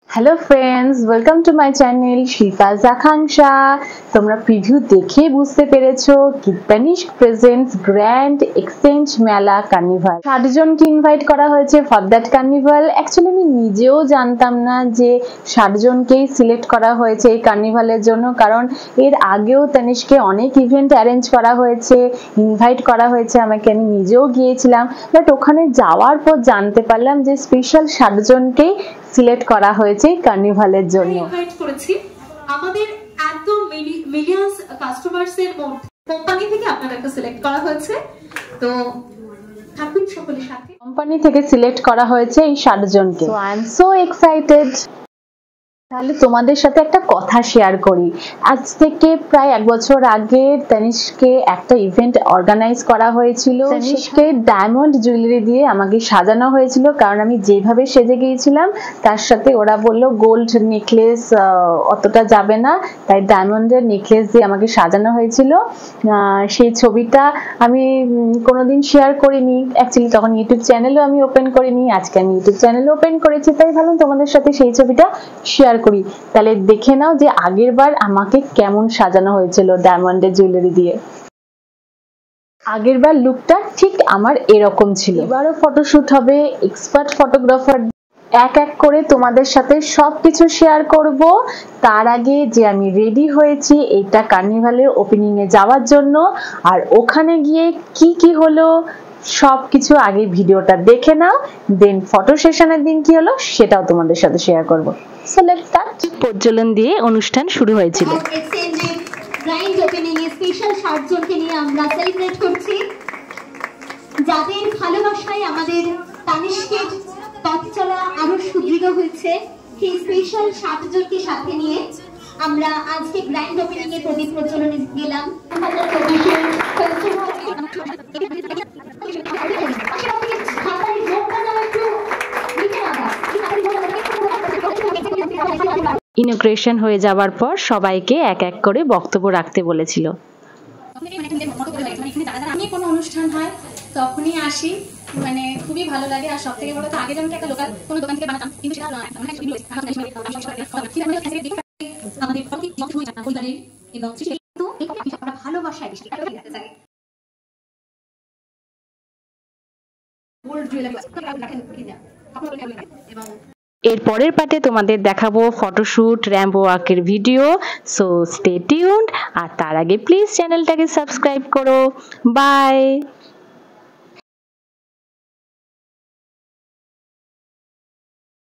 Hello friends, welcome to my channel Shifaz Akanksha. তোমরা preview দেখে বুঝতে পেরেছো কি তানিষ্ক প্রেজেন্টস গ্র্যান্ড এক্সচেঞ্জ মেলা কার্নিভাল 60 জনকে ইনভাইট করা হয়েছে ফর দ্যাট কার্নিভাল। অ্যাকচুয়ালি আমি নিজেও জানতাম না যে 60 জনকেই সিলেক্ট করা হয়েছে এই কার্নিভালের জন্য, কারণ এর আগেও তানিষ্কে অনেক ইভেন্ট অ্যারেঞ্জ করা হয়েছে, ইনভাইট করা হয়েছে আমাকে, আমি নিজেও গিয়েছিলাম। বাট ওখানে যাওয়ার পর জানতে পারলাম যে স্পেশাল 60 জনকেই সিলেক্ট করা হয়েছে কার্নিভালের জন্য। ইনভাইট করেছি আমাদের এত মিলিয়ন্স কাস্টমারস এর মধ্যে কোম্পানি থেকে আপনাদেরকে সিলেক্ট করা হয়েছে। তো থাকুন সকলের সাথে। কোম্পানি থেকে সিলেক্ট করা হয়েছে এই 60 জনকে। So I am so excited. তাহলে তোমাদের সাথে একটা কথা শেয়ার করি। আজ থেকে প্রায় 1 বছর আগে তানিষ্কে একটা ইভেন্ট অর্গানাইজ করা হয়েছিল। তানিষ্কে ডায়মন্ড জুয়েলারি দিয়ে আমাকে সাজানো হয়েছিল, কারণ আমি যেভাবে সেজে গিয়েছিলাম তার সাথে ওরা বলল গোল্ড নেকলেস অতটা যাবে না, তাই ডায়মন্ডের নেকলেস দিয়ে আমাকে সাজানো হয়েছিল। সেই ছবিটা আমি কোনোদিন শেয়ার করিনি, অ্যাকচুয়ালি তখন ইউটিউব চ্যানেলও আমি ওপেন করিনি। আজকে আমি ইউটিউব চ্যানেল ওপেন করেছি, তাই ভাবলাম তোমাদের সাথে সেই ছবিটা শেয়ার করি। তাহলে দেখে নাও যে আগের বার আমাকে কেমন সাজানো হয়েছিল ডায়মন্ডের জুয়েলারি দিয়ে। আগের বার লুকটা ঠিক আমার এরকম ছিল। এবারও ফটোশুট হবে, এক্সপার্ট ফটোগ্রাফার এক এক করে তোমাদের সাথে সবকিছু শেয়ার করব। তার আগে যে আমি রেডি হয়েছি এইটা কার্নিভালের ওপেনিং এ যাওয়ার জন্য, আর ওখানে গিয়ে কি কি হলো সবকিছু আগে ভিডিওটা দেখে নাও, দেন ফটো সেশনের দিন কি হলো সেটাও তোমাদের সাথে শেয়ার করব। So let's start. প্রজ্বলন দিয়ে অনুষ্ঠান শুরু হয়েছিল। এক্সচেঞ্জের গ্র্যান্ড ওপেনিং এ স্পেশাল 60 জনকে নিয়ে আমরা সেলিব্রেট করছি, যাদের ভালোবাসায় আমাদের তানিষ্কের পথ চলা আরো সুদৃঢ় হয়েছে। সেই স্পেশাল 60 জনকে সাথে নিয়ে আমরা আজকে গ্র্যান্ড ওপেনিং এ প্রদীপ প্রজ্বলনে গেলাম। ইনোগ্রেশন হয়ে যাওয়ার পর সবাইকে এক এক করে বক্তব্য রাখতে বলেছিল। আমি কোনো অনুষ্ঠান হয় তখনই আসি, মানে খুবই ভালো লাগে। আর সব থেকে বড় তো আগে যেমন একটা লোকাল কোনো দোকান থেকে বানাতাম, কিন্তু সেটা আমাদের ভালোবাসায় এর পরের পার্টে তোমাদের দেখাবো ফটোশুট, র্যাম্প ওয়াকের ভিডিও। So stay tuned. আর তার আগে প্লিজ চ্যানেলটাকে সাবস্ক্রাইব করো। বাই।